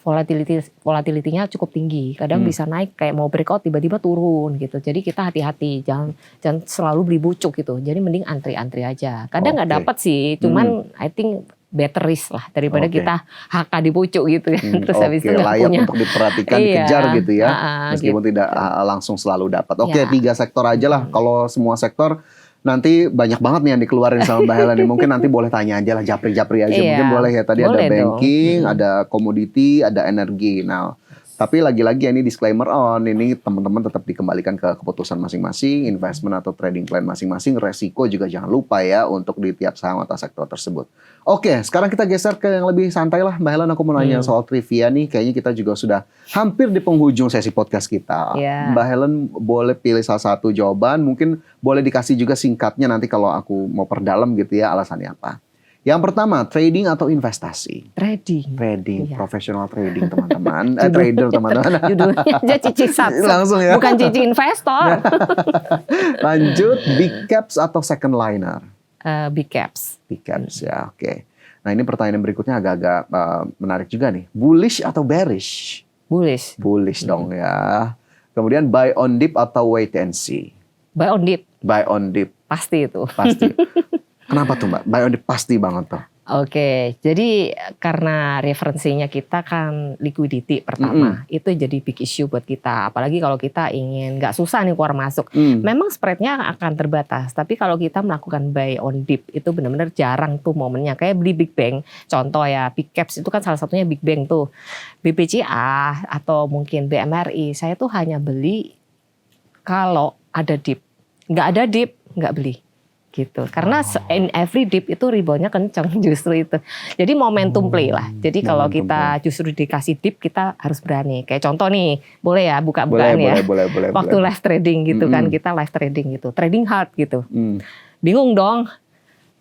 volatility-nya cukup tinggi. Kadang bisa naik kayak mau breakout tiba-tiba turun gitu. Jadi kita hati-hati, jangan selalu beli bucuk gitu. Jadi mending antri-antri aja. Kadang nggak dapat sih, cuman I think better risk lah daripada kita HK di pucuk gitu kan. Terus habis itu layak punya. Untuk diperhatikan, dikejar gitu ya. Meskipun tidak langsung selalu dapat. 3 sektor aja lah. Kalau semua sektor nanti banyak banget nih yang dikeluarin sama Mbak Helen. Mungkin nanti boleh tanya aja lah, japri-japri aja. Mungkin boleh ya. Tadi boleh ada banking, ada komoditi, ada energi. Nah, tapi lagi-lagi ini disclaimer ini teman-teman tetap dikembalikan ke keputusan masing-masing, investment atau trading plan masing-masing. Resiko juga jangan lupa ya untuk di tiap saham atau sektor tersebut. Oke, sekarang kita geser ke yang lebih santai lah. Mbak Helen, aku mau nanya soal trivia nih. Kayaknya kita juga sudah hampir di penghujung sesi podcast kita. Mbak Helen boleh pilih salah satu jawaban. Mungkin boleh dikasih juga singkatnya nanti kalau aku mau perdalam gitu ya alasannya apa. Yang pertama, trading atau investasi? Trading, professional trading teman-teman. Trader teman-teman. Judulnya aja cici satu. Langsung ya. Bukan cici investor. Lanjut, big caps atau second liner? Big caps. Big caps ya, oke. Nah ini pertanyaan berikutnya agak-agak menarik juga nih. Bullish atau bearish? Bullish. Bullish dong ya. Kemudian buy on dip atau wait and see? Buy on dip. Buy on dip. Pasti itu. Pasti. Kenapa tuh Mbak? Buy on dip pasti banget tuh. Oke, jadi karena referensinya kita kan liquidity pertama, itu jadi big issue buat kita. Apalagi kalau kita ingin nggak susah nih keluar masuk. Memang spreadnya akan terbatas, tapi kalau kita melakukan buy on dip itu benar-benar jarang tuh momennya. Kayak beli big bank, contoh ya big caps itu kan salah satunya big bank tuh. BPCA atau mungkin BMRI, saya tuh hanya beli kalau ada dip. Nggak ada dip, nggak beli. Gitu. Karena in every dip itu reboundnya kencang justru itu. Jadi momentum play lah. Jadi kalau kita justru dikasih dip kita harus berani. Kayak contoh nih, boleh ya buka-bukaan ya. Boleh. Waktu live trading gitu kan, kita live trading gitu. Trading hard gitu. Bingung dong.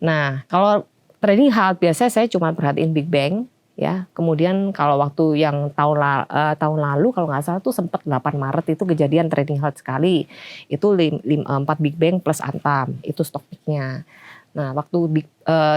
Nah, kalau trading hard biasanya saya cuma perhatiin big bang ya. Kemudian kalau waktu yang tahun lalu kalau nggak salah tuh sempat 8 Maret itu kejadian trading halt sekali. Itu 4 Big Bang plus Antam, itu stock picknya. Nah, waktu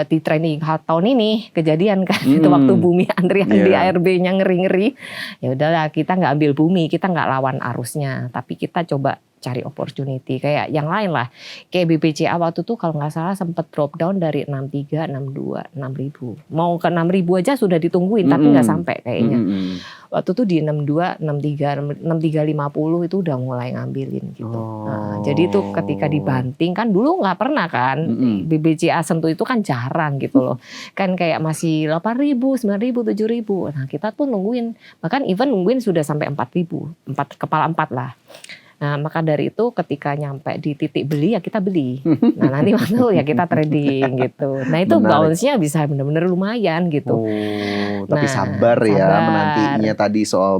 di trading halt tahun ini kejadian kan itu waktu bumi antrian di ARB-nya ngeri-ngeri. Ya udahlah, kita nggak ambil bumi, kita nggak lawan arusnya, tapi kita coba cari opportunity kayak yang lain lah. Kayak BBCA waktu itu kalau nggak salah sempat drop down dari 63, 62, 6.000. Mau ke 6.000 aja sudah ditungguin tapi nggak sampai kayaknya. Waktu itu di 62, 63, 6350 itu udah mulai ngambilin gitu. Nah, jadi itu ketika dibanting kan dulu nggak pernah kan BBCA sentuh itu kan jarang gitu loh. Kan kayak masih 8.000, 9.000, 7.000. Nah, kita tuh nungguin, bahkan even nungguin sudah sampai 4.000, 4 kepala 4 lah. Nah, maka dari itu ketika nyampe di titik beli ya kita beli. Nah, nanti waktu ya kita trading gitu. Nah, itu bounce-nya bisa benar-benar lumayan gitu. Tapi sabar ya menantinya tadi soal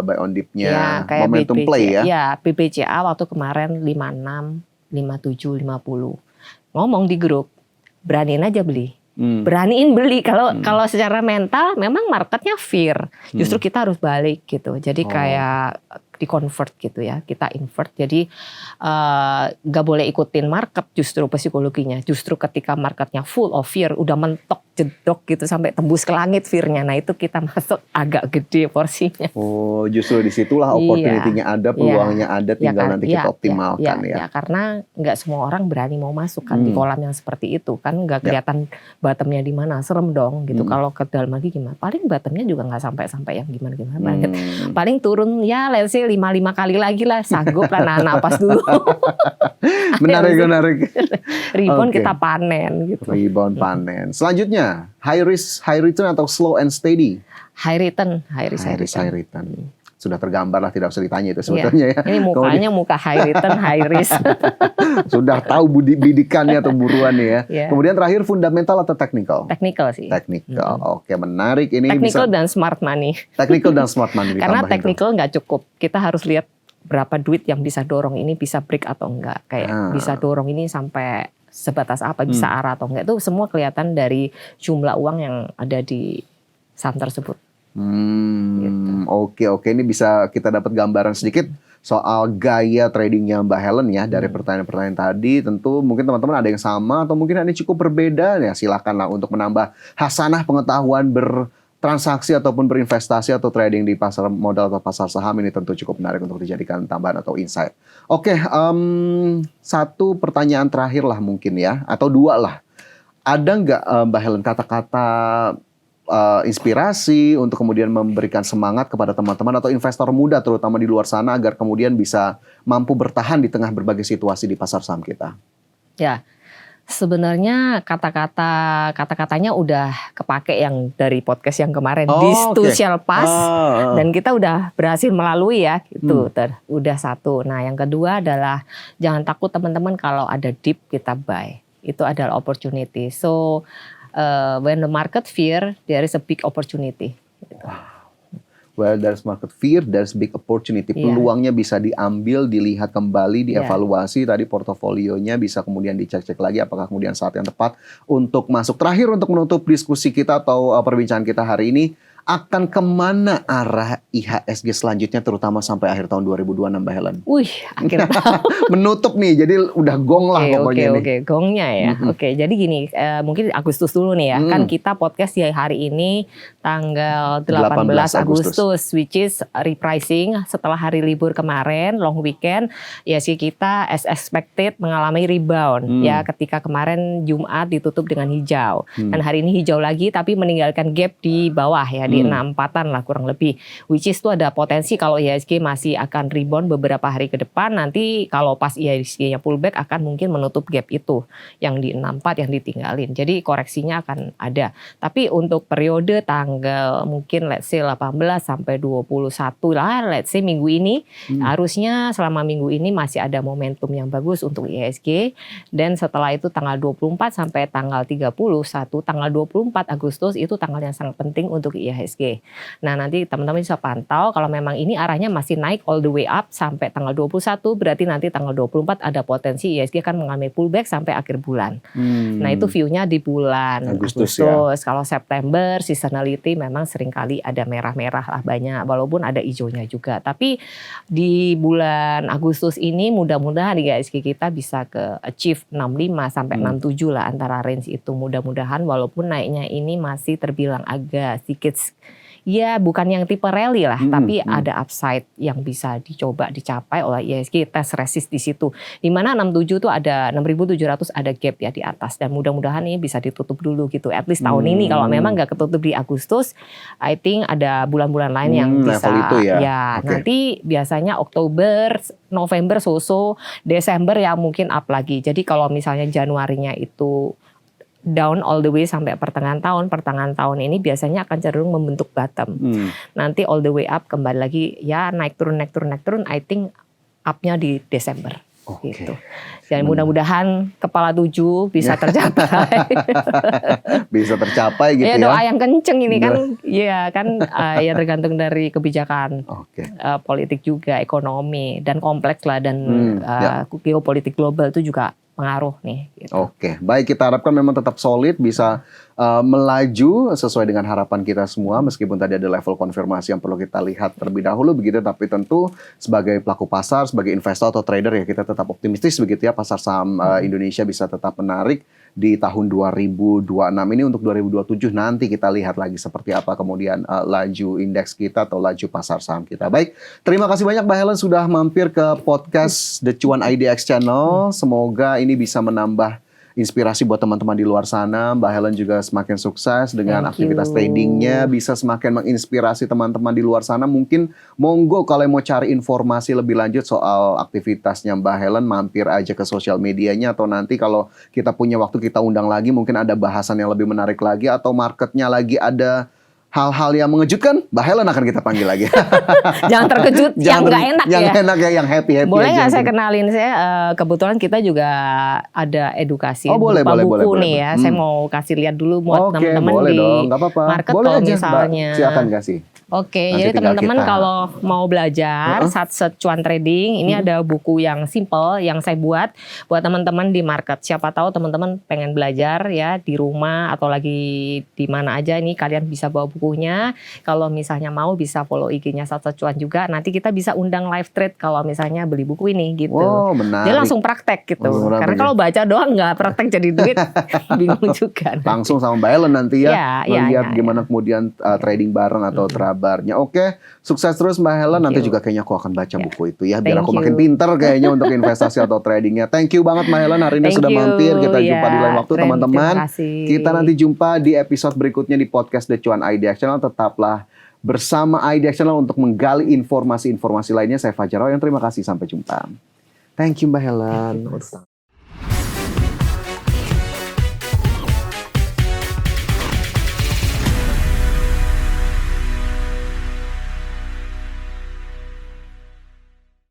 buy on dip-nya. Ya, kayak Momentum BBCA, play ya. Ya, BBCA waktu kemarin 56, 57, 50. Ngomong di grup, beraniin aja beli. Beraniin beli. Kalau secara mental memang marketnya fear. Justru kita harus balik gitu. Jadi kayak di convert gitu ya, kita invert. Jadi nggak boleh ikutin market justru psikologinya. Justru ketika marketnya full of fear, udah mentok jedok gitu sampai tembus ke langit fear-nya. Nah, itu kita masuk agak gede porsinya. Oh, justru disitulah opportunity-nya ada, peluangnya ada, tinggal nanti kita optimalkan ya. Karena nggak semua orang berani mau masuk kan di kolam yang seperti itu kan, nggak kelihatan bottomnya di mana, serem dong gitu. Kalau ke dalam lagi gimana? Paling bottomnya juga nggak sampai yang gimana banget. Paling turun ya, let's say 5 kali lagi lah, sanggup lah, napas dulu. Menarik. Rebound kita panen gitu. Rebound panen. Selanjutnya, high risk, high return atau slow and steady? High return. Sudah tergambar lah, tidak usah ditanya itu sebetulnya ya. Ini mukanya muka high return, high risk. Sudah tahu bidikannya atau buruannya ya. Kemudian terakhir, fundamental atau technical? Technical sih. Technical. Oke, menarik ini. Technical dan smart money. Technical dan smart money. Karena technical nggak cukup. Kita harus lihat berapa duit yang bisa dorong ini, bisa break atau enggak. Kayak bisa dorong ini sampai sebatas apa, bisa arah atau enggak. Itu semua kelihatan dari jumlah uang yang ada di saham tersebut. Gitu. Oke. Ini bisa kita dapat gambaran sedikit soal gaya tradingnya Mbak Helen ya. Dari pertanyaan-pertanyaan tadi, tentu mungkin teman-teman ada yang sama atau mungkin ada yang cukup berbeda ya. Silakanlah untuk menambah hasanah pengetahuan bertransaksi ataupun berinvestasi atau trading di pasar modal atau pasar saham. Ini tentu cukup menarik untuk dijadikan tambahan atau insight. Oke, satu pertanyaan terakhir lah mungkin ya, atau dua lah. Ada nggak Mbak Helen kata-kata inspirasi untuk kemudian memberikan semangat kepada teman-teman atau investor muda terutama di luar sana agar kemudian bisa mampu bertahan di tengah berbagai situasi di pasar saham kita? Ya, sebenarnya kata-katanya udah kepake yang dari podcast yang kemarin, this too shall pass, dan kita udah berhasil melalui ya, itu udah satu. Nah, yang kedua adalah jangan takut teman-teman kalau ada dip kita buy, itu adalah opportunity. So when the market fear, there is a big opportunity. Well, there's market fear, there's big opportunity. Peluangnya bisa diambil, dilihat kembali, dievaluasi. Tadi portofolionya bisa kemudian dicek-cek lagi apakah kemudian saat yang tepat untuk masuk. Terakhir untuk menutup diskusi kita atau perbincangan kita hari ini, akan kemana arah IHSG selanjutnya terutama sampai akhir tahun 2026 Mbak Helen? Wih, akhir tahun. Menutup nih, jadi udah gong lah pokoknya nih. Oke, gongnya ya. Oke, jadi gini, mungkin Agustus dulu nih ya. Kan kita podcast di hari ini tanggal 18 Agustus, which is repricing setelah hari libur kemarin, long weekend. Ya sih kita as expected mengalami rebound ya, ketika kemarin Jumat ditutup dengan hijau. Dan hari ini hijau lagi tapi meninggalkan gap di bawah ya, di 64-an lah kurang lebih. Which is itu ada potensi kalau IHSG masih akan rebound beberapa hari ke depan. Nanti kalau pas IHSG-nya pullback akan mungkin menutup gap itu yang di 64 yang ditinggalin. Jadi koreksinya akan ada. Tapi untuk periode tanggal mungkin let's say 18 sampai 21 lah, let's say minggu ini, harusnya selama minggu ini masih ada momentum yang bagus untuk IHSG. Dan setelah itu tanggal 24 sampai tanggal 31, tanggal 24 Agustus itu tanggal yang sangat penting untuk IHSG. IHSG. Nah, nanti teman-teman bisa pantau kalau memang ini arahnya masih naik all the way up sampai tanggal 21, berarti nanti tanggal 24 ada potensi IHSG akan mengalami pullback sampai akhir bulan. Nah, itu view-nya di bulan Agustus. Kalau September seasonality memang seringkali ada merah-merah lah banyak, walaupun ada hijaunya juga. Tapi di bulan Agustus ini mudah-mudahan IHSG kita bisa ke achieve 65 sampai 67 lah antara range itu, mudah-mudahan, walaupun naiknya ini masih terbilang agak sedikit ya bukan yang tipe rally lah, tapi ada upside yang bisa dicoba dicapai oleh IHSG, tes resist di situ. Di mana 67 tuh ada 6.700 ada gap ya di atas, dan mudah-mudahan ini bisa ditutup dulu gitu. At least tahun ini kalau memang nggak ketutup di Agustus, I think ada bulan-bulan lain yang bisa itu ya. Nanti biasanya Oktober, November so-so, Desember ya mungkin up lagi. Jadi kalau misalnya Januarinya itu down all the way sampai pertengahan tahun ini biasanya akan cenderung membentuk bottom. Nanti all the way up kembali lagi ya naik turun, I think up-nya di Desember. Gitu. Dan mudah-mudahan kepala 7 bisa tercapai. Bisa tercapai gitu ya. Doa yang kenceng ini kan, ya kan ya tergantung dari kebijakan politik juga, ekonomi dan kompleks lah, dan geopolitik global itu juga pengaruh nih. Gitu. Baik, kita harapkan memang tetap solid, bisa melaju sesuai dengan harapan kita semua, meskipun tadi ada level konfirmasi yang perlu kita lihat terlebih dahulu begitu. Tapi tentu sebagai pelaku pasar, sebagai investor atau trader ya kita tetap optimistis begitu ya, pasar saham Indonesia bisa tetap menarik di tahun 2026 ini. Untuk 2027 nanti kita lihat lagi seperti apa kemudian laju indeks kita atau laju pasar saham kita. Baik, terima kasih banyak Mbak Helen sudah mampir ke podcast The Cuan IDX Channel. Semoga ini bisa menambah inspirasi buat teman-teman di luar sana. Mbak Helen juga semakin sukses dengan aktivitas tradingnya, bisa semakin menginspirasi teman-teman di luar sana. Mungkin monggo kalau mau cari informasi lebih lanjut soal aktivitasnya Mbak Helen, mampir aja ke sosial medianya, atau nanti kalau kita punya waktu kita undang lagi, mungkin ada bahasan yang lebih menarik lagi, atau marketnya lagi ada hal-hal yang mengejutkan, Mbak Helen akan kita panggil lagi. Jangan terkejut, yang nggak enak ya. Yang enak ya, yang happy-happy. Boleh nggak saya kenalin? Saya kebetulan kita juga ada edukasi boleh, buku boleh. nih ya. Saya mau kasih lihat dulu buat teman-teman di market boleh kalau aja, misalnya. Mbak. Silakan kasih. Oke, jadi teman-teman kalau mau belajar Satset Cuan Trading, ini ada buku yang simple yang saya buat teman-teman di market. Siapa tahu teman-teman pengen belajar ya di rumah atau lagi di mana aja, ini kalian bisa bawa bukunya. Kalau misalnya mau bisa follow IG-nya Satset Cuan juga. Nanti kita bisa undang live trade kalau misalnya beli buku ini gitu. Menarik. Jadi langsung praktek gitu. Karena kalau baca doang nggak praktek jadi duit, bingung juga. Langsung sama Mbak Helen nanti ya, melihat gimana kemudian trading bareng atau trabarnya. Oke, sukses terus Mbak Helen. Nanti juga kayaknya aku akan baca buku itu ya, biar aku makin pinter kayaknya untuk investasi atau tradingnya. Thank you banget Mbak Helen hari ini sudah mampir. Kita jumpa di lain waktu teman-teman. Kita nanti jumpa di episode berikutnya di podcast The Cuan IDX Channel. Tetaplah bersama IDX Channel untuk menggali informasi-informasi lainnya. Saya Fajar Royan, terima kasih, sampai jumpa. Thank you Mbak Helen.